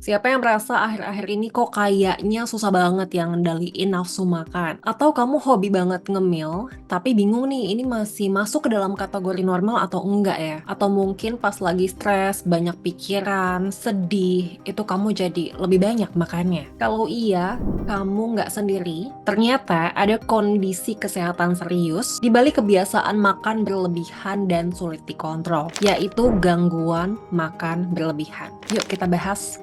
Siapa yang merasa akhir-akhir ini kok kayaknya susah banget yang ngendaliin nafsu makan? Atau kamu hobi banget ngemil, tapi bingung nih ini masih masuk ke dalam kategori normal atau enggak ya? Atau mungkin pas lagi stres, banyak pikiran, sedih, itu kamu jadi lebih banyak makannya? Kalau iya, kamu nggak sendiri. Ternyata ada kondisi kesehatan serius di balik kebiasaan makan berlebihan dan sulit dikontrol, yaitu gangguan makan berlebihan. Yuk kita bahas.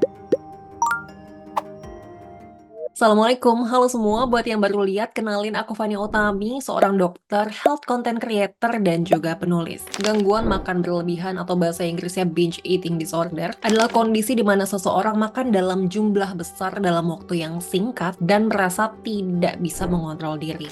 Assalamualaikum, halo semua. Buat yang baru lihat, kenalin aku Fania Utami, seorang dokter, health content creator, dan juga penulis. Gangguan makan berlebihan atau bahasa Inggrisnya binge eating disorder adalah kondisi di mana seseorang makan dalam jumlah besar dalam waktu yang singkat dan merasa tidak bisa mengontrol diri.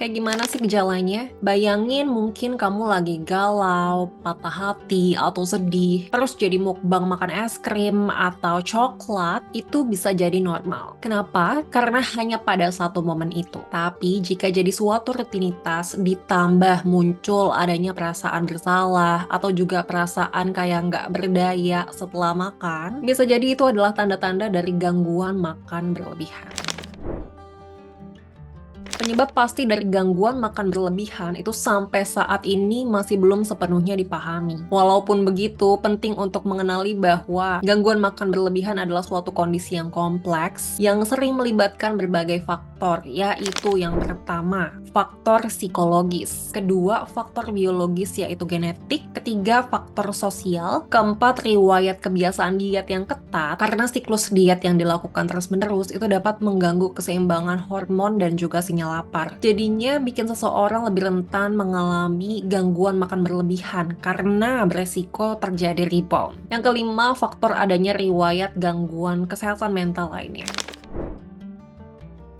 Kayak gimana sih gejalanya? Bayangin mungkin kamu lagi galau, patah hati, atau sedih, terus jadi mukbang makan es krim atau coklat, itu bisa jadi normal. Kenapa? Karena hanya pada satu momen itu. Tapi jika jadi suatu rutinitas, ditambah muncul adanya perasaan bersalah, atau juga perasaan kayak nggak berdaya setelah makan, bisa jadi itu adalah tanda-tanda dari gangguan makan berlebihan. Penyebab pasti dari gangguan makan berlebihan itu sampai saat ini masih belum sepenuhnya dipahami. Walaupun begitu, penting untuk mengenali bahwa gangguan makan berlebihan adalah suatu kondisi yang kompleks yang sering melibatkan berbagai faktor, yaitu yang pertama, faktor psikologis, kedua, faktor biologis yaitu genetik, ketiga, faktor sosial, keempat, riwayat kebiasaan diet yang ketat, karena siklus diet yang dilakukan terus-menerus itu dapat mengganggu keseimbangan hormon dan juga sinyal lapar. Jadinya bikin seseorang lebih rentan mengalami gangguan makan berlebihan karena beresiko terjadi rebound. Yang kelima, faktor adanya riwayat gangguan kesehatan mental lainnya.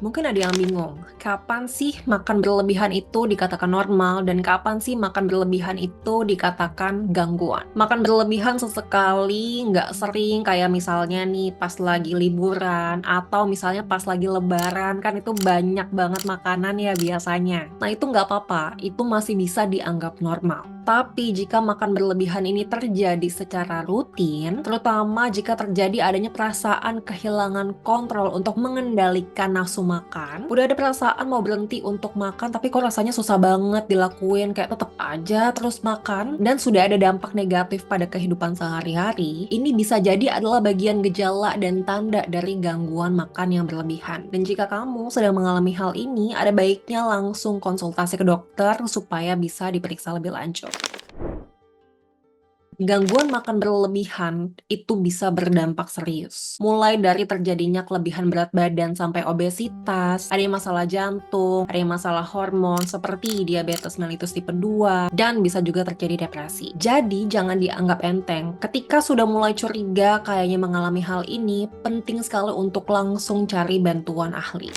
Mungkin ada yang bingung, kapan sih makan berlebihan itu dikatakan normal dan kapan sih makan berlebihan itu dikatakan gangguan? Makan berlebihan sesekali, nggak sering, kayak misalnya nih pas lagi liburan atau misalnya pas lagi lebaran, kan itu banyak banget makanan ya biasanya. Nah itu nggak apa-apa, itu masih bisa dianggap normal. Tapi jika makan berlebihan ini terjadi secara rutin, terutama jika terjadi adanya perasaan kehilangan kontrol untuk mengendalikan nafsu makan, udah ada perasaan mau berhenti untuk makan tapi kok rasanya susah banget dilakuin, kayak tetap aja terus makan, dan sudah ada dampak negatif pada kehidupan sehari-hari, ini bisa jadi adalah bagian gejala dan tanda dari gangguan makan yang berlebihan. Dan jika kamu sedang mengalami hal ini, ada baiknya langsung konsultasi ke dokter supaya bisa diperiksa lebih lanjut. Gangguan makan berlebihan itu bisa berdampak serius. Mulai dari terjadinya kelebihan berat badan sampai obesitas, ada yang masalah jantung, ada yang masalah hormon seperti diabetes mellitus tipe 2, dan bisa juga terjadi depresi. Jadi jangan dianggap enteng. Ketika sudah mulai curiga kayaknya mengalami hal ini, penting sekali untuk langsung cari bantuan ahli.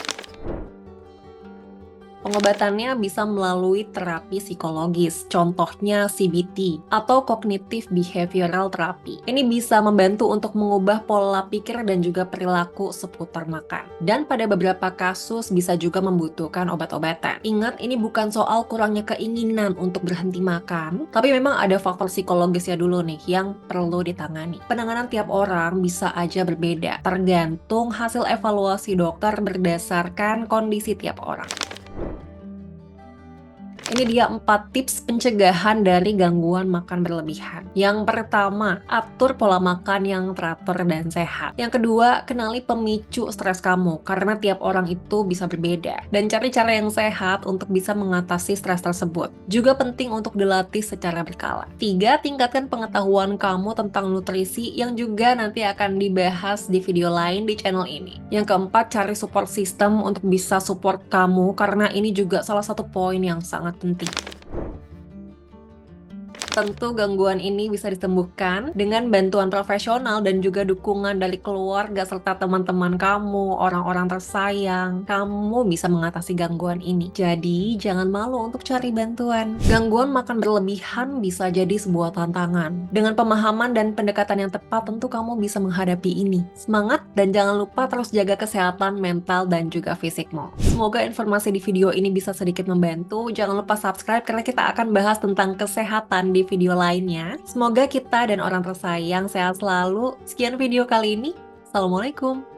Pengobatannya bisa melalui terapi psikologis, contohnya CBT atau Cognitive Behavioral Therapy. Ini bisa membantu untuk mengubah pola pikir dan juga perilaku seputar makan. Dan pada beberapa kasus bisa juga membutuhkan obat-obatan. Ingat, ini bukan soal kurangnya keinginan untuk berhenti makan, tapi memang ada faktor psikologisnya dulu nih yang perlu ditangani. Penanganan tiap orang bisa aja berbeda, tergantung hasil evaluasi dokter berdasarkan kondisi tiap orang. Ini dia 4 tips pencegahan dari gangguan makan berlebihan. Yang pertama, atur pola makan yang teratur dan sehat. Yang kedua, kenali pemicu stres kamu, karena tiap orang itu bisa berbeda. Dan cari cara yang sehat untuk bisa mengatasi stres tersebut. Juga penting untuk dilatih secara berkala. 3, tingkatkan pengetahuan kamu tentang nutrisi yang juga nanti akan dibahas di video lain di channel ini. Yang keempat, cari support system untuk bisa support kamu, karena ini juga salah satu poin yang sangat penting. Tentu gangguan ini bisa disembuhkan dengan bantuan profesional dan juga dukungan dari keluarga serta teman-teman kamu, orang-orang tersayang. Kamu bisa mengatasi gangguan ini. Jadi, jangan malu untuk cari bantuan. Gangguan makan berlebihan bisa jadi sebuah tantangan. Dengan pemahaman dan pendekatan yang tepat, tentu kamu bisa menghadapi ini. Semangat dan jangan lupa terus jaga kesehatan mental dan juga fisikmu. Semoga informasi di video ini bisa sedikit membantu. Jangan lupa subscribe karena kita akan bahas tentang kesehatan di di video lainnya. Semoga kita dan orang tersayang sehat selalu. Sekian video kali ini. Assalamualaikum.